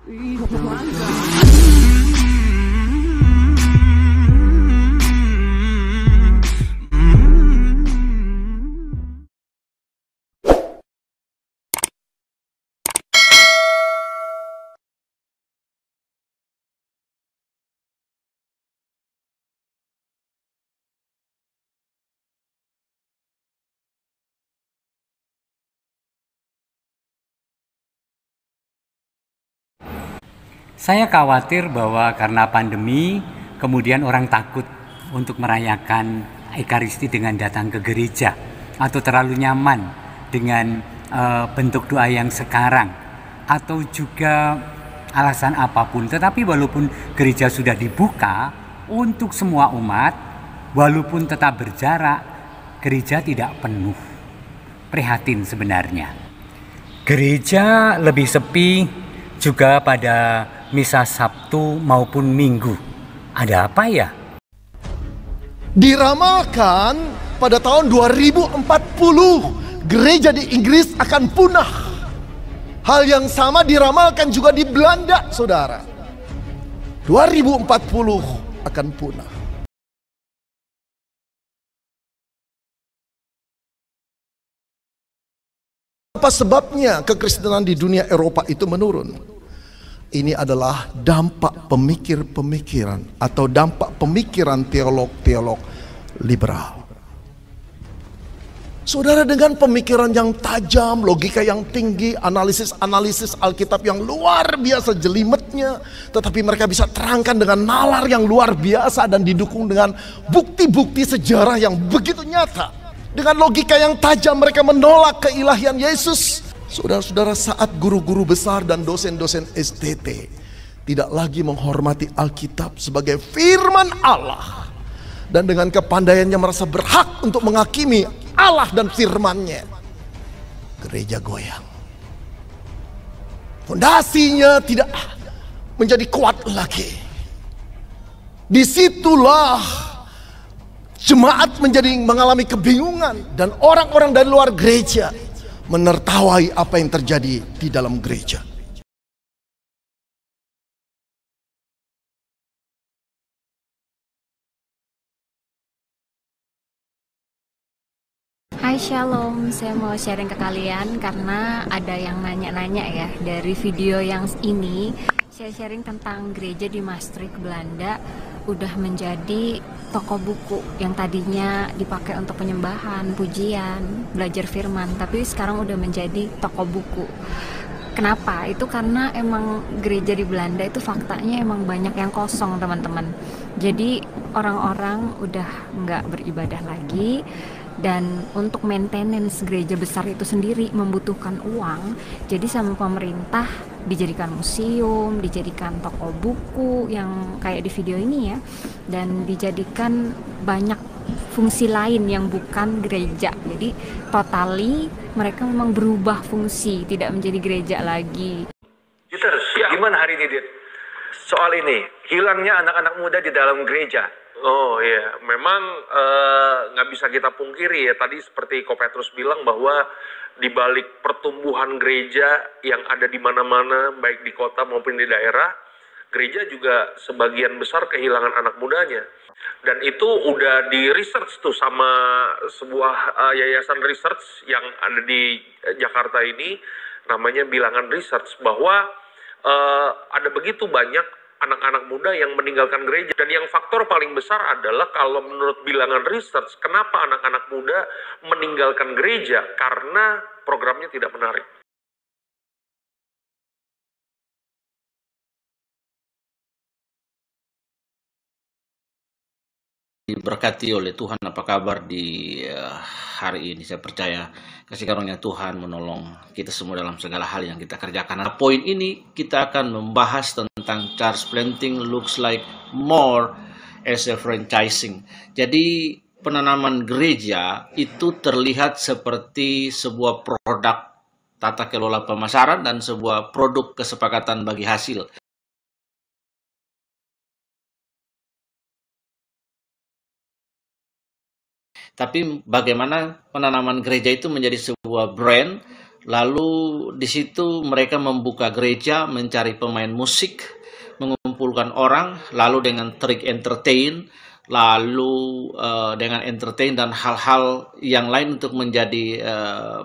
Itu mantap. Saya khawatir bahwa karena pandemi, kemudian orang takut untuk merayakan Ekaristi dengan datang ke gereja, atau terlalu nyaman dengan bentuk doa yang sekarang, atau juga alasan apapun. Tetapi walaupun gereja sudah dibuka untuk semua umat, walaupun tetap berjarak, gereja tidak penuh. Prihatin sebenarnya. Gereja lebih sepi juga pada misa Sabtu maupun Minggu. Ada apa ya? Diramalkan pada tahun 2040 gereja di Inggris akan punah. Hal yang sama diramalkan juga di Belanda, saudara. 2040 akan punah. Apa sebabnya kekristenan di dunia Eropa itu menurun? Ini adalah dampak pemikir-pemikiran atau dampak pemikiran teolog-teolog liberal. Saudara, dengan pemikiran yang tajam, logika yang tinggi, analisis-analisis Alkitab yang luar biasa jelimetnya, tetapi mereka bisa terangkan dengan nalar yang luar biasa dan didukung dengan bukti-bukti sejarah yang begitu nyata. Dengan logika yang tajam mereka menolak keilahian Yesus. Saudara-saudara, saat guru-guru besar dan dosen-dosen STT tidak lagi menghormati Alkitab sebagai firman Allah, dan dengan kepandaiannya merasa berhak untuk menghakimi Allah dan firman-Nya, gereja goyang. Fondasinya tidak menjadi kuat lagi. Disitulah jemaat mengalami kebingungan, dan orang-orang dari luar gereja menertawai apa yang terjadi di dalam gereja. Hai Shalom, saya mau sharing ke kalian karena ada yang nanya-nanya ya dari video yang ini. Saya sharing tentang gereja di Maastricht, Belanda udah menjadi toko buku yang tadinya dipakai untuk penyembahan, pujian, belajar firman, tapi sekarang udah menjadi toko buku. Kenapa? Itu karena emang gereja di Belanda itu faktanya emang banyak yang kosong, teman-teman. Jadi orang-orang udah nggak beribadah lagi, dan untuk maintenance gereja besar itu sendiri membutuhkan uang. Jadi sama pemerintah dijadikan museum, dijadikan toko buku yang kayak di video ini ya, dan dijadikan banyak fungsi lain yang bukan gereja. Jadi totally mereka memang berubah fungsi, tidak menjadi gereja lagi. Yuter, gimana hari ini, Dit? Soal ini, hilangnya anak-anak muda di dalam gereja. Oh iya, memang nggak bisa kita pungkiri ya, tadi seperti Ko Petrus bilang bahwa di balik pertumbuhan gereja yang ada di mana-mana, baik di kota maupun di daerah, gereja juga sebagian besar kehilangan anak mudanya. Dan itu udah di research tuh sama sebuah yayasan research yang ada di Jakarta ini, namanya Bilangan Research, bahwa ada begitu banyak anak-anak muda yang meninggalkan gereja. Dan yang faktor paling besar adalah kalau menurut Bilangan Research, kenapa anak-anak muda meninggalkan gereja? Karena programnya tidak menarik. Diberkati oleh Tuhan, apa kabar di hari ini? Saya percaya kasih karunia Tuhan menolong kita semua dalam segala hal yang kita kerjakan. Nah, poin ini kita akan membahas tentang church planting looks like more as a franchising. Jadi penanaman gereja itu terlihat seperti sebuah produk tata kelola pemasaran dan sebuah produk kesepakatan bagi hasil. Tapi bagaimana penanaman gereja itu menjadi sebuah brand, Lalu di situ mereka membuka gereja, mencari pemain musik, mengumpulkan orang, lalu dengan trik entertain, lalu dengan entertain dan hal-hal yang lain untuk menjadi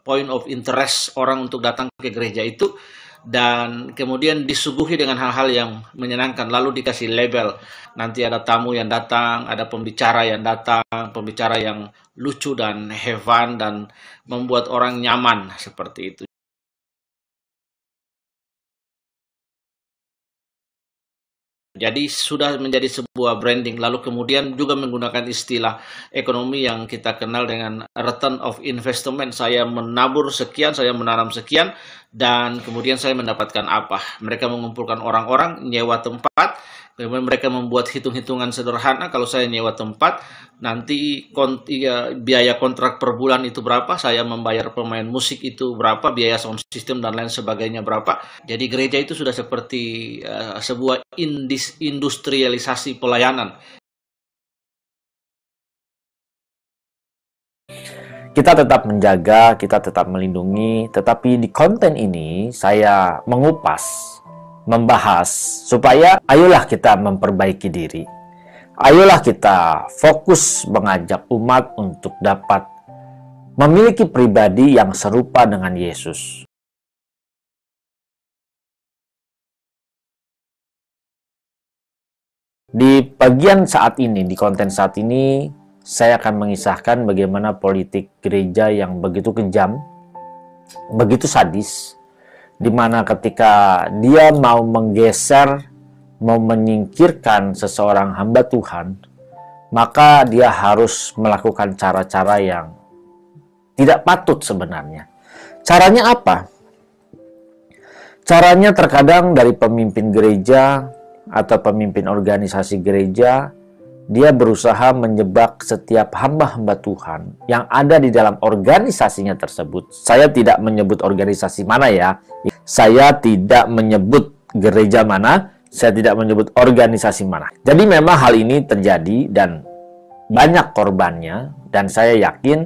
point of interest orang untuk datang ke gereja itu, dan kemudian disuguhi dengan hal-hal yang menyenangkan, lalu dikasih label. Nanti ada tamu yang datang, ada pembicara yang datang, pembicara yang lucu dan have fun dan membuat orang nyaman seperti itu. Jadi sudah menjadi sebuah branding, lalu kemudian juga menggunakan istilah ekonomi yang kita kenal dengan return of investment. Saya menabur sekian, saya menanam sekian, dan kemudian saya mendapatkan apa. Mereka mengumpulkan orang-orang, nyewa tempat, kemudian mereka membuat hitung-hitungan sederhana. Kalau saya nyewa tempat, nanti biaya kontrak per bulan itu berapa, saya membayar pemain musik itu berapa, biaya sound system dan lain sebagainya berapa. Jadi gereja itu sudah seperti sebuah industrialisasi pelayanan. Kita tetap menjaga, kita tetap melindungi, tetapi di konten ini saya mengupas, membahas, supaya ayolah kita memperbaiki diri. Ayolah kita fokus mengajak umat untuk dapat memiliki pribadi yang serupa dengan Yesus. Di bagian saat ini, di konten saat ini, saya akan mengisahkan bagaimana politik gereja yang begitu kejam, begitu sadis, di mana ketika dia mau menggeser, mau menyingkirkan seseorang hamba Tuhan, maka dia harus melakukan cara-cara yang tidak patut sebenarnya. Caranya apa? Caranya terkadang dari pemimpin gereja atau pemimpin organisasi gereja, dia berusaha menjebak setiap hamba-hamba Tuhan yang ada di dalam organisasinya tersebut. Saya tidak menyebut organisasi mana ya. Saya tidak menyebut gereja mana. Saya tidak menyebut organisasi mana. Jadi memang hal ini terjadi dan banyak korbannya. Dan saya yakin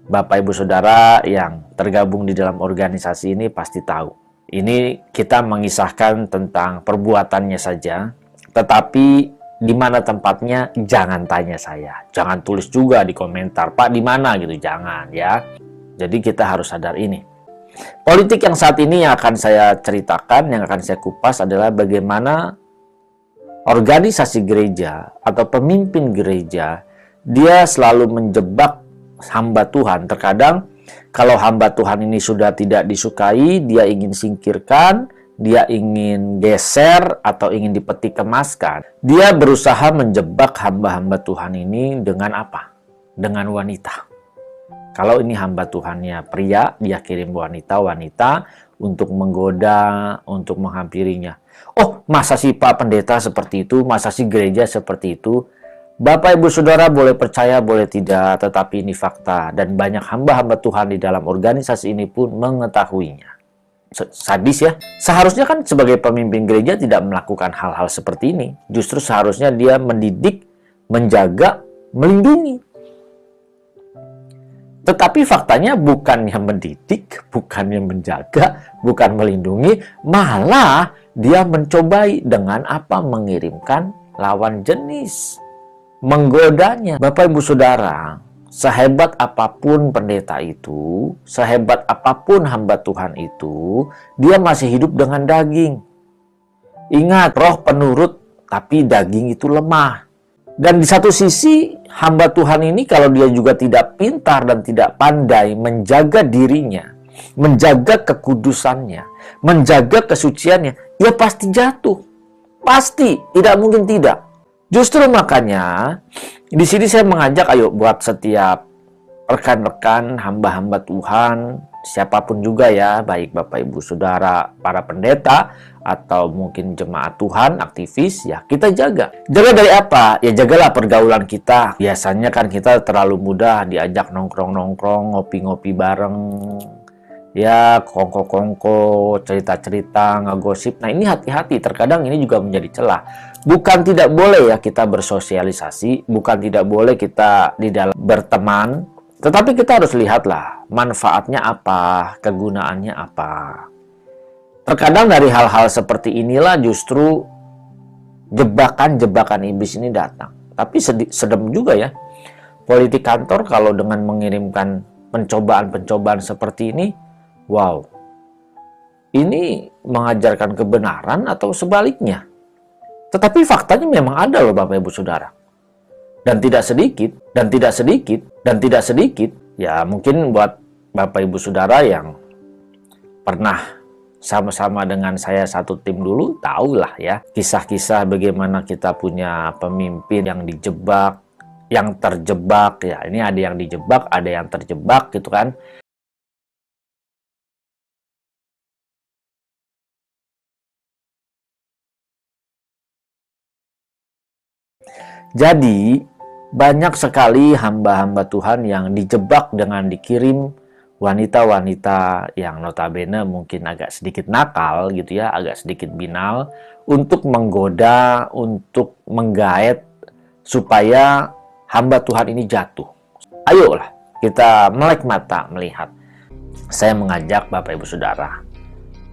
Bapak Ibu Saudara yang tergabung di dalam organisasi ini pasti tahu. Ini kita mengisahkan tentang perbuatannya saja. Tetapi di mana tempatnya, jangan tanya saya. Jangan tulis juga di komentar, Pak di mana gitu, jangan ya. Jadi kita harus sadar ini. Politik yang saat ini yang akan saya ceritakan, yang akan saya kupas adalah bagaimana organisasi gereja atau pemimpin gereja, dia selalu menjebak hamba Tuhan. Terkadang kalau hamba Tuhan ini sudah tidak disukai, dia ingin singkirkan, dia ingin geser atau ingin dipeti kemaskan. Dia berusaha menjebak hamba-hamba Tuhan ini dengan apa? Dengan wanita. Kalau ini hamba Tuhannya pria, dia kirim wanita-wanita untuk menggoda, untuk menghampirinya. Oh, masa sih Pak Pendeta seperti itu? Masa sih gereja seperti itu? Bapak Ibu Saudara boleh percaya, boleh tidak, tetapi ini fakta. Dan banyak hamba-hamba Tuhan di dalam organisasi ini pun mengetahuinya. Sadis ya. Seharusnya kan sebagai pemimpin gereja tidak melakukan hal-hal seperti ini. Justru seharusnya dia mendidik, menjaga, melindungi. Tetapi faktanya bukan yang mendidik, bukan yang menjaga, bukan melindungi, malah dia mencobai dengan apa? Mengirimkan lawan jenis, menggodanya. Bapak Ibu Saudara, sehebat apapun pendeta itu, sehebat apapun hamba Tuhan itu, dia masih hidup dengan daging. Ingat, roh penurut, tapi daging itu lemah. Dan di satu sisi, hamba Tuhan ini kalau dia juga tidak pintar dan tidak pandai menjaga dirinya, menjaga kekudusannya, menjaga kesuciannya, ya pasti jatuh. Pasti, tidak mungkin tidak. Justru makanya, di sini saya mengajak ayo buat setiap rekan-rekan, hamba-hamba Tuhan, siapapun juga ya, baik Bapak Ibu Saudara, para pendeta, atau mungkin jemaat Tuhan, aktivis, ya kita jaga. Jaga dari apa? Ya jagalah pergaulan kita. Biasanya kan kita terlalu mudah diajak nongkrong-nongkrong, ngopi-ngopi bareng, ya kongko-kongko, cerita-cerita, ngegosip. Nah ini hati-hati, terkadang ini juga menjadi celah. Bukan tidak boleh ya kita bersosialisasi, bukan tidak boleh kita di dalam berteman, Tetapi kita harus lihatlah manfaatnya apa, kegunaannya apa. Terkadang dari hal-hal seperti inilah justru jebakan-jebakan iblis ini datang. Tapi sedem juga ya, politik kantor kalau dengan mengirimkan pencobaan-pencobaan seperti ini, wow, ini mengajarkan kebenaran atau sebaliknya. Tetapi faktanya memang ada loh Bapak Ibu Saudara. Dan tidak sedikit, ya mungkin buat Bapak Ibu Saudara yang pernah sama-sama dengan saya satu tim dulu, tahulah ya kisah-kisah bagaimana kita punya pemimpin yang dijebak, yang terjebak, ya ini ada yang dijebak, ada yang terjebak gitu kan. Jadi banyak sekali hamba-hamba Tuhan yang dijebak dengan dikirim wanita-wanita yang notabene mungkin agak sedikit nakal gitu ya, agak sedikit binal, untuk menggoda, untuk menggaet supaya hamba Tuhan ini jatuh. Ayolah kita melek mata melihat. Saya mengajak Bapak Ibu Saudara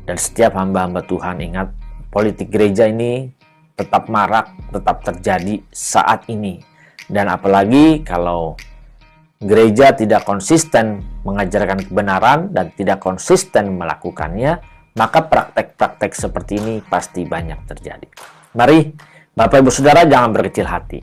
dan setiap hamba-hamba Tuhan, ingat, politik gereja ini tetap marak, tetap terjadi saat ini. Dan apalagi kalau gereja tidak konsisten mengajarkan kebenaran dan tidak konsisten melakukannya, maka praktek-praktek seperti ini pasti banyak terjadi. Mari Bapak Ibu Saudara jangan berkecil hati.